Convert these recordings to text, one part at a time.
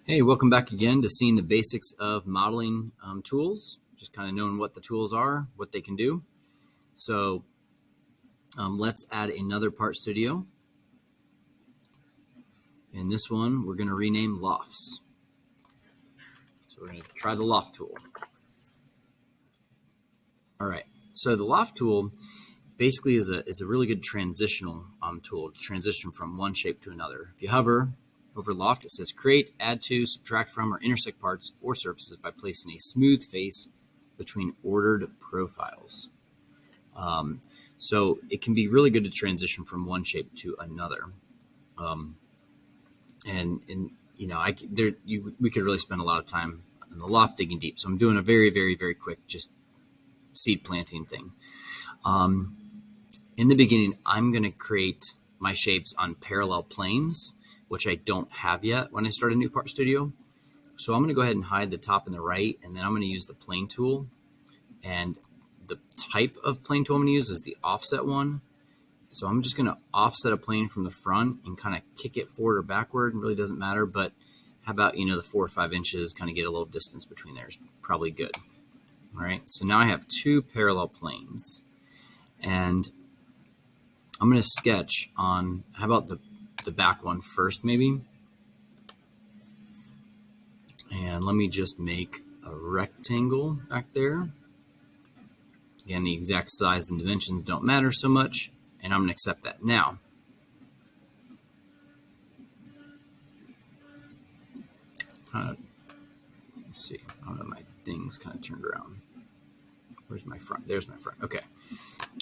Hey, welcome back again to seeing the basics of modeling tools, just kind of knowing what the tools are, what they can do. So let's add another part studio. In this one, we're going to rename Lofts. So we're going to try the Loft tool. All right, so the Loft tool basically is a really good transitional tool to transition from one shape to another. If you hover over Loft, it says create, add to, subtract from, or intersect parts or surfaces by placing a smooth face between ordered profiles. So it can be really good to transition from one shape to another. And you know, we could really spend a lot of time in the Loft digging deep. So I'm doing a very, very, very quick just seed planting thing. In the beginning, I'm going to create my shapes on parallel planes, which I don't have yet when I start a new part studio. So I'm going to go ahead and hide the top and the right, and then I'm going to use the plane tool. And the type of plane tool I'm going to use is the offset one. So I'm just going to offset a plane from the front and kind of kick it forward or backward. It really doesn't matter, but how about, the 4 or 5 inches, kind of get a little distance between there is probably good. All right, so now I have 2 parallel planes, and I'm going to sketch on, how about the back one first maybe? And let me just make a rectangle back there. Again, the exact size and dimensions don't matter so much, and I'm going to accept that. Now, let's see. I don't know, my thing's kind of turned around. Where's my front? There's my front. Okay.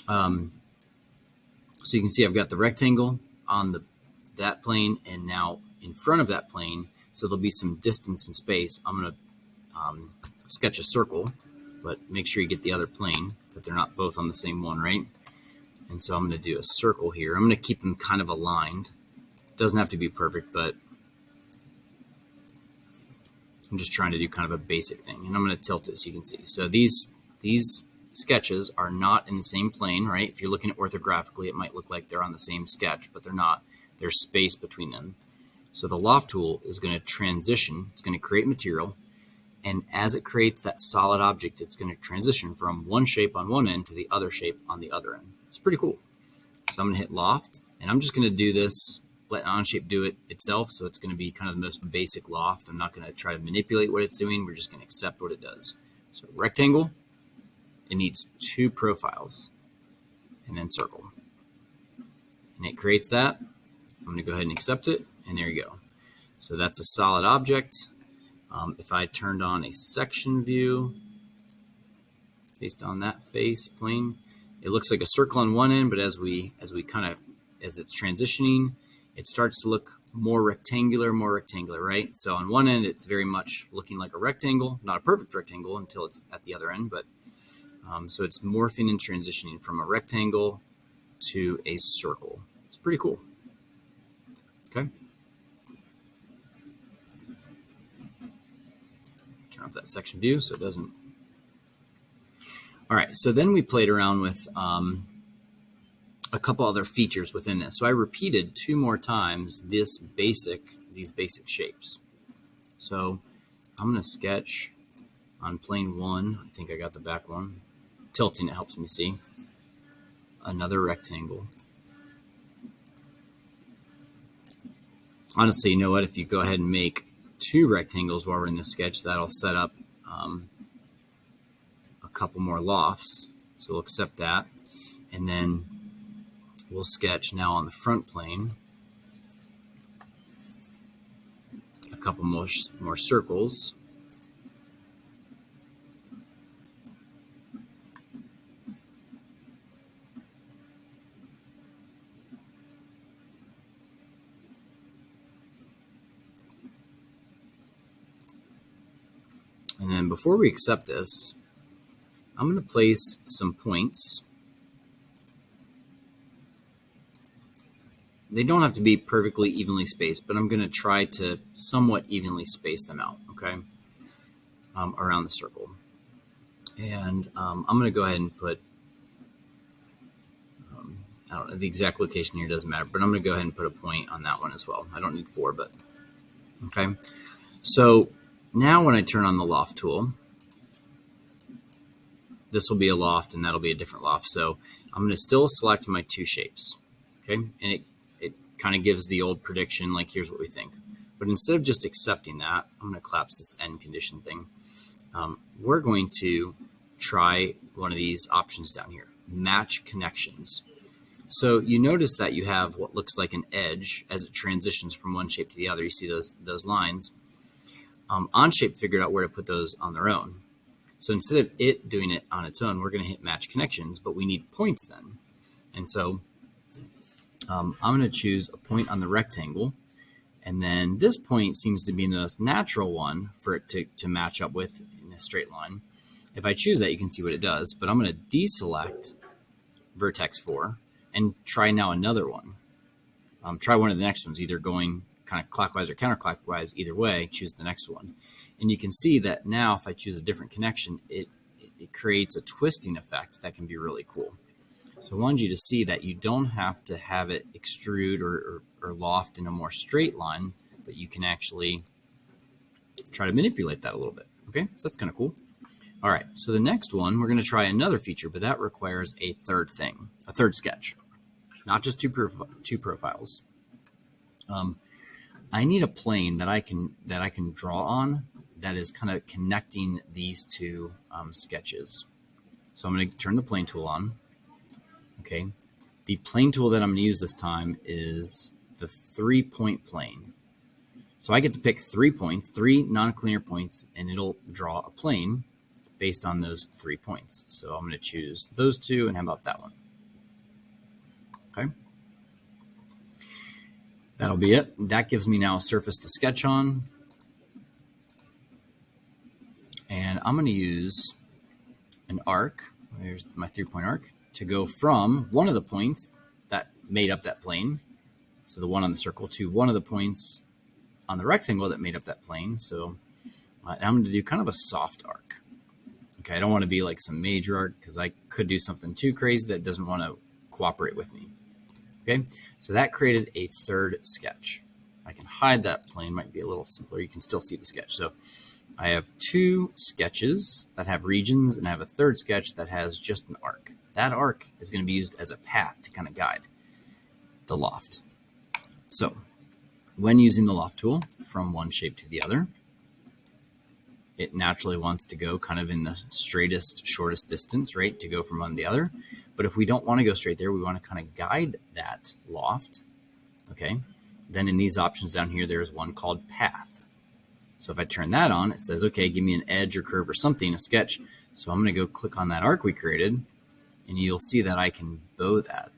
So you can see I've got the rectangle on that plane, and now in front of that plane, so there'll be some distance and space. I'm going to sketch a circle, but make sure you get the other plane, that they're not both on the same one, right? And so I'm going to do a circle here. I'm going to keep them kind of aligned. It doesn't have to be perfect, but I'm just trying to do kind of a basic thing. And I'm going to tilt it so you can see. So these sketches are not in the same plane, right? If you're looking at orthographically, it might look like they're on the same sketch, but they're not. There's space between them. So the Loft tool is going to transition. It's going to create material. And as it creates that solid object, it's going to transition from one shape on one end to the other shape on the other end. It's pretty cool. So I'm going to hit Loft, and I'm just going to do this, let Onshape do it itself. So it's going to be kind of the most basic Loft. I'm not going to try to manipulate what it's doing. We're just going to accept what it does. So rectangle, it needs 2 profiles, and then circle. And it creates that. I'm going to go ahead and accept it, and there you go. So that's a solid object. If I turned on a section view based on that face plane, it looks like a circle on one end, but as it's transitioning, it starts to look more rectangular, right? So on one end, it's very much looking like a rectangle, not a perfect rectangle until it's at the other end, but so it's morphing and transitioning from a rectangle to a circle. It's pretty cool. Okay. Turn off that section view so it doesn't. All right, so then we played around with a couple other features within this. So I repeated 2 more times these basic shapes. So I'm going to sketch on plane 1. I think I got the back one. Tilting it helps me see. Another rectangle. Honestly, you know what? If you go ahead and make 2 rectangles while we're in this sketch, that'll set up a couple more lofts. So we'll accept that. And then we'll sketch now on the front plane a couple more circles. And then before we accept this, I'm going to place some points. They don't have to be perfectly evenly spaced, but I'm going to try to somewhat evenly space them out, okay, around the circle. And I'm going to go ahead and put, I don't know, the exact location here doesn't matter, but I'm going to go ahead and put a point on that one as well. I don't need 4, but okay. So now when I turn on the loft tool, this will be a loft and that'll be a different loft. So I'm going to still select my two shapes. Okay. And it kind of gives the old prediction, like here's what we think. But instead of just accepting that, I'm going to collapse this end condition thing. We're going to try one of these options down here, match connections. So you notice that you have what looks like an edge as it transitions from one shape to the other. You see those lines. Onshape figured out where to put those on their own. So instead of it doing it on its own, we're going to hit match connections, but we need points then. And so I'm going to choose a point on the rectangle. And then this point seems to be the most natural one for it to match up with in a straight line. If I choose that, you can see what it does. But I'm going to deselect vertex 4 and try now another one. Try one of the next ones, either going kind of clockwise or counterclockwise. Either way, choose the next one. And you can see that now if I choose a different connection, it creates a twisting effect that can be really cool. So I wanted you to see that you don't have to have it extrude or loft in a more straight line, but you can actually try to manipulate that a little bit. Okay, so that's kind of cool. All right, so the next one, we're going to try another feature, but that requires a third thing, a third sketch, not just two profiles. I need a plane that I can draw on that is kind of connecting these two sketches. So I'm going to turn the plane tool on. Okay, the plane tool that I'm going to use this time is the 3-point plane. So I get to pick 3 points, 3 non-collinear points, and it'll draw a plane based on those 3 points. So I'm going to choose those two, and how about that one? Okay. That'll be it. That gives me now a surface to sketch on. And I'm going to use an arc. There's my 3-point arc to go from one of the points that made up that plane, so the one on the circle, to one of the points on the rectangle that made up that plane. So I'm going to do kind of a soft arc. Okay, I don't want to be like some major arc because I could do something too crazy that doesn't want to cooperate with me. Okay, so that created a third sketch. I can hide that plane, might be a little simpler. You can still see the sketch. So I have 2 sketches that have regions, and I have a third sketch that has just an arc. That arc is going to be used as a path to kind of guide the loft. So when using the loft tool from one shape to the other, it naturally wants to go kind of in the straightest, shortest distance, right, to go from one to the other. But if we don't want to go straight there, we want to kind of guide that loft, okay? Then in these options down here, there's one called path. So if I turn that on, it says, okay, give me an edge or curve or something, a sketch. So I'm going to go click on that arc we created, and you'll see that I can bow that.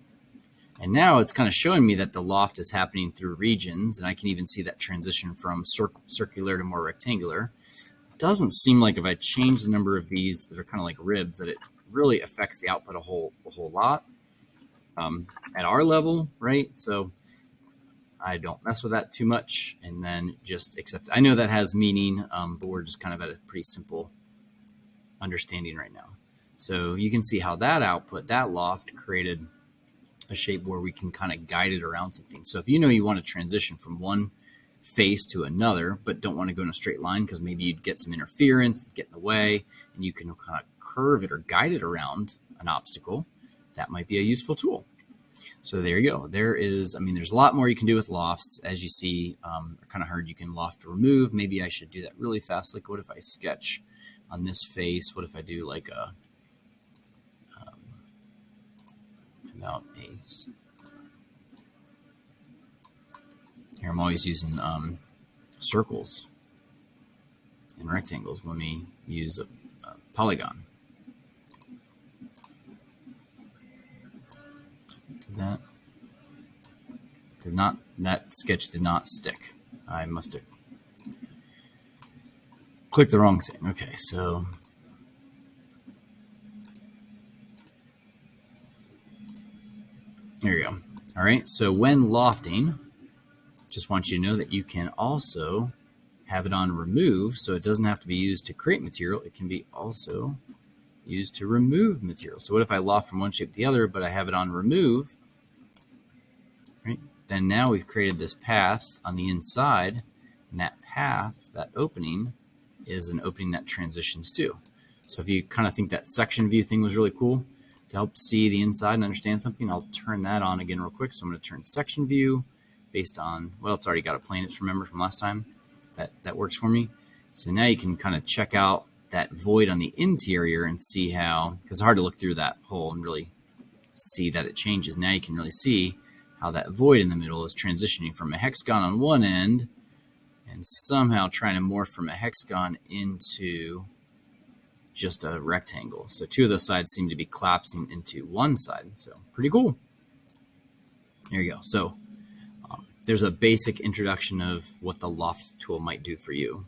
And now it's kind of showing me that the loft is happening through regions, and I can even see that transition from circular to more rectangular. It doesn't seem like if I change the number of these that are kind of like ribs, that it really affects the output a whole lot at our level, right? So I don't mess with that too much, and then just accept it. I know that has meaning, but we're just kind of at a pretty simple understanding right now. So you can see how that output, that loft, created a shape where we can kind of guide it around something. So if you know you want to transition from one face to another, but don't want to go in a straight line because maybe you'd get some interference, get in the way, and you can kind of curve it or guide it around an obstacle, that might be a useful tool. So there you go. There is, I mean, there's a lot more you can do with lofts. As you see, I kind of heard you can loft remove. Maybe I should do that really fast. Like what if I sketch on this face? What if I do like a, about a, here I'm always using circles and rectangles when we use a polygon. That did not, that sketch did not stick. I must have clicked the wrong thing. Okay, so there you go. All right, so when lofting, just want you to know that you can also have it on remove, so it doesn't have to be used to create material. It can be also used to remove material. So what if I loft from one shape to the other, but I have it on remove, right? Then now we've created this path on the inside, and that path, that opening, is an opening that transitions too. So if you kind of think that section view thing was really cool to help see the inside and understand something, I'll turn that on again real quick. So I'm going to turn section view based on, well, it's already got a plane. It's remember from last time. That works for me. So now you can kind of check out that void on the interior and see how, because it's hard to look through that hole and really see that it changes. Now you can really see how that void in the middle is transitioning from a hexagon on one end and somehow trying to morph from a hexagon into just a rectangle. So two of those sides seem to be collapsing into one side. So pretty cool. There you go. So there's a basic introduction of what the Loft tool might do for you.